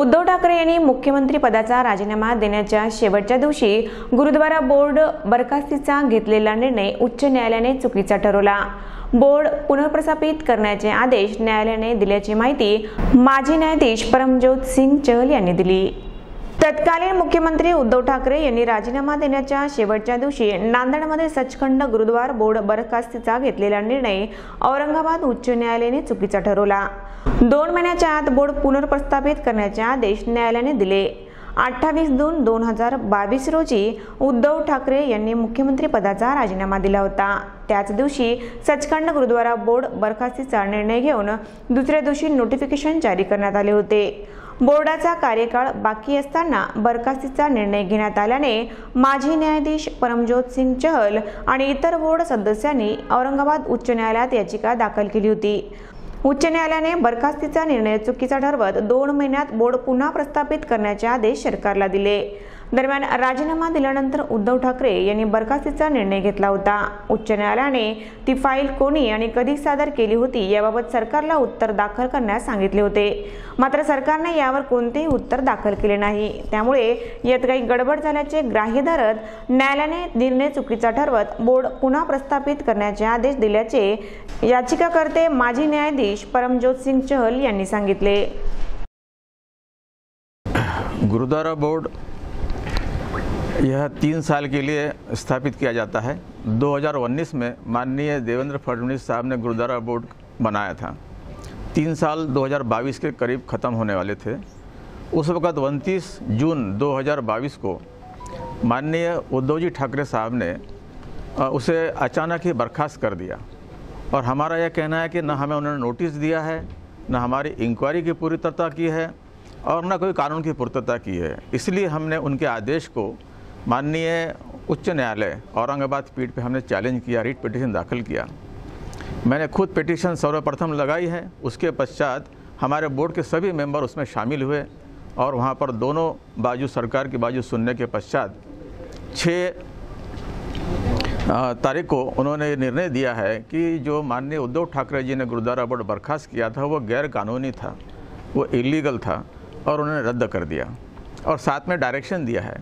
उद्धव ठाकरे यांनी मुख्यमंत्री पदाचा राजीनामा देण्याच्या शेवटच्या दिवशी गुरुद्वारा बोर्ड बरखास्तीचा घेतलेला निर्णय उच्च न्यायालयाने चुकीचा ठरवला। बोर्ड पुनर्प्रस्थापित करण्याचे आदेश न्यायालयाने दिल्याची माहिती माजी न्यायाधीश परमज्योत सिंग चहल यांनी दिली। तत्कालीन मुख्यमंत्री उद्धव ठाकरे यांनी राजीनामा देण्याच्या शेवटच्या दिवशी नांदेडमध्ये सचखंड गुरुद्वार बोर्ड बरखास्तीचा घेतलेला निर्णय औरंगाबाद उच्च न्यायालयाने चुकीचा ठरवला। 2 महिन्याच्या आत बोर्ड पुनर्प्रस्थापित करण्याचे आदेश न्यायालयाने दिले। 28 जून 2022 रोजी उद्धव ठाकरे यांनी मुख्यमंत्री पदाचा राजीनामा दिला होता। त्याच दिवशी सचखंड गुरुद्वारा बोर्ड बरखास्तीचा निर्णय घेऊन दुसऱ्या दिवशी नोटिफिकेशन जारी करण्यात आले होते। बोर्डाचा कार्यकाळ बाकी असताना बरखास्तीचा निर्णय घेण्यात आल्याने माजी न्यायाधीश परमज्योत सिंग चहल आणि इतर बोर्ड सदस्यांनी औरंगाबाद उच्च न्यायालयात याचिका दाखल केली होती। उच्च न्यायालयाने बरखास्तीचा निर्णय चुकीचा ठरवत 2 महिन्यात बोर्ड पुन्हा प्रस्थापित करण्याचे आदेश सरकारला दिले। दरम्यान राजीनामा दिल्यानंतर उद्धव ठाकरे यांनी बरखास्तीचा निर्णय घेतला होता। उच्च न्यायालयाने ती फाईल कोणी आणि कधी सादर केली होती याबाबत सरकारला उत्तर दाखल करण्यास सांगितले होते, मात्र सरकारने यावर कोणतेही उत्तर दाखल केले नाही। त्यामुळे यात काही गडबड झाल्याचे ग्राह्य धरत न्यायालयाने निर्णय चुकीचा ठरवत बोर्ड पुन्हा प्रस्थापित करण्याचे आदेश दिल्याचे याचिकाकर्ते माजी न्यायाधीश परमज्योत सिंग चहल यांनी सांगितले। गुरुद्वारा बोर्ड यह 3 साल के लिए स्थापित किया जाता है। 2019 में माननीय देवेंद्र फडणवीस साहब ने गुरुद्वारा बोर्ड बनाया था। 3 साल 2022 के करीब ख़त्म होने वाले थे। उस वक़्त 29 जून 2022 को माननीय उद्धव जी ठाकरे साहब ने उसे अचानक ही बर्खास्त कर दिया और हमारा यह कहना है कि न हमें उन्होंने नोटिस दिया है, न हमारी इंक्वायरी की पूर्तता की है और न कोई कानून की पूर्तता की है। इसलिए हमने उनके आदेश को माननीय उच्च न्यायालय औरंगाबाद पीठ पे हमने चैलेंज किया, रिट पिटीशन दाखिल किया। मैंने खुद पिटीशन सर्वप्रथम लगाई है। उसके पश्चात हमारे बोर्ड के सभी मेंबर उसमें शामिल हुए और वहाँ पर दोनों बाजू, सरकार की बाजू सुनने के पश्चात 6 तारीख को उन्होंने निर्णय दिया है कि जो माननीय उद्धव ठाकरे जी ने गुरुद्वारा बोर्ड बर्खास्त किया था वो गैर कानूनी था, वो इलीगल था और उन्होंने रद्द कर दिया। और साथ में डायरेक्शन दिया है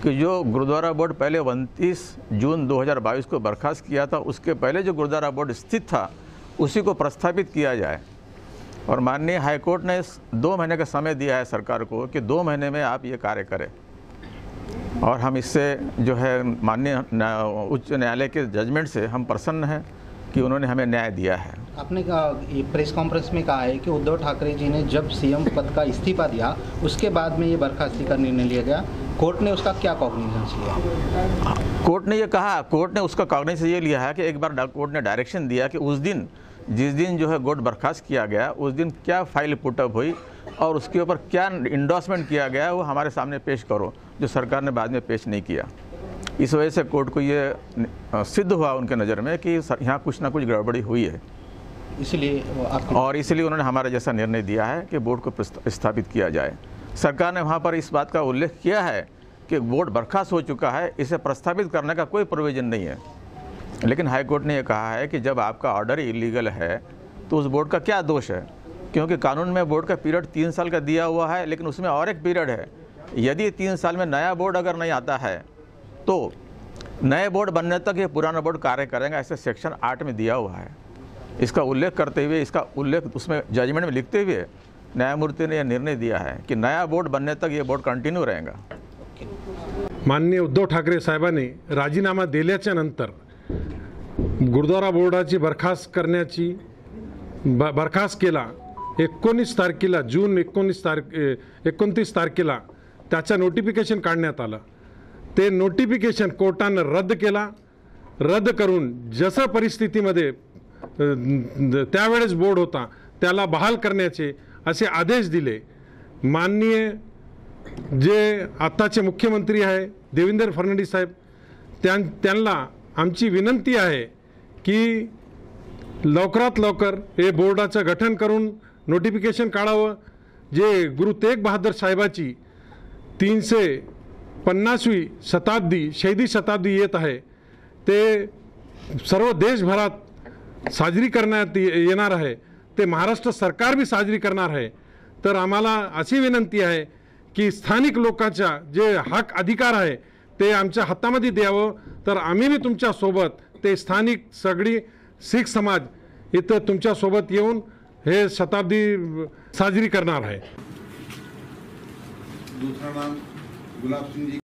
कि जो गुरुद्वारा बोर्ड पहले 29 जून 2022 को बर्खास्त किया था, उसके पहले जो गुरुद्वारा बोर्ड स्थित था उसी को प्रस्थापित किया जाए। और माननीय हाईकोर्ट ने 2 महीने का समय दिया है सरकार को कि 2 महीने में आप ये कार्य करें। और हम इससे जो है माननीय उच्च न्यायालय के जजमेंट से हम प्रसन्न हैं कि उन्होंने हमें न्याय दिया है। आपने ये प्रेस कॉन्फ्रेंस में कहा है कि उद्धव ठाकरे जी ने जब सीएम पद का इस्तीफा दिया उसके बाद में ये बर्खास्ती का निर्णय लिया गया। कोर्ट ने उसका क्या कॉग्निजेंस लिया? कोर्ट ने ये कहा, कोर्ट ने उसका कॉग्निजेंस ये लिया है कि एक बार कोर्ट ने डायरेक्शन दिया कि उस दिन, जिस दिन जो है बोर्ड बर्खास्त किया गया, उस दिन क्या फाइल पुटअप हुई और उसके ऊपर क्या इंडोर्समेंट किया गया वो हमारे सामने पेश करो, जो सरकार ने बाद में पेश नहीं किया। इस वजह से कोर्ट को ये सिद्ध हुआ उनके नज़र में कि यहाँ कुछ ना कुछ गड़बड़ी हुई है, इसलिए उन्होंने हमारा जैसा निर्णय दिया है कि बोर्ड को स्थापित किया जाए। सरकार ने वहाँ पर इस बात का उल्लेख किया है कि बोर्ड बर्खास्त हो चुका है, इसे प्रस्तावित करने का कोई प्रोविज़न नहीं है। लेकिन हाई कोर्ट ने यह कहा है कि जब आपका ऑर्डर इलीगल है तो उस बोर्ड का क्या दोष है, क्योंकि कानून में बोर्ड का पीरियड 3 साल का दिया हुआ है, लेकिन उसमें और एक पीरियड है। यदि 3 साल में नया बोर्ड अगर नहीं आता है तो नए बोर्ड बनने तक ये पुराना बोर्ड कार्य करेगा, ऐसे सेक्शन 8 में दिया हुआ है। इसका उल्लेख करते हुए, इसका उल्लेख उसमें जजमेंट में लिखते हुए न्यायमूर्ति ने यह निर्णय दिया है कि नया बोर्ड बनने तक ये बोर्ड कंटिन्यू रहेगा। माननीय उद्धव ठाकरे साहेबांनी राजीनामा दिल्याच्या नंतर गुरुद्वारा बोर्डाची बरखास्त केला। 19 तारखेला, जून 29 तारखेला त्याचं नोटिफिकेशन काढण्यात आलं। ते नोटिफिकेशन कोर्टाने रद्द केला। रद्द करून जसं परिस्थितीमध्ये त्यावेळेस बोर्ड होता त्याला बहाल करण्याचे असे आदेश दिले। माननीय जे आताचे मुख्यमंत्री आहे देवेंद्र फडणवीस साहेब, त्यांना आमची विनंती आहे की लवकरात लवकर हे बोर्डाचं गठन करून नोटिफिकेशन काढावं। जे गुरु तेग बहादूर साहेबाची 350वी शताब्दी, शहीदी शताब्दी येत आहे, ते सर्व देशभरात साजरी करण्यात येणार आहे। ते महाराष्ट्र सरकार भी साजरी करणार आहे। तर आम्हाला अशी विनंती आहे की स्थानिक लोकांच्या जे हक अधिकार आहे ते आमच्या हातामध्ये द्यावं, तर आम्ही बी तुमच्यासोबत ते स्थानिक सगळी शीख समाज इथं तुमच्यासोबत येऊन हे शताब्दी साजरी करणार आहे। दूसरा नाम गुलाब सिंह जी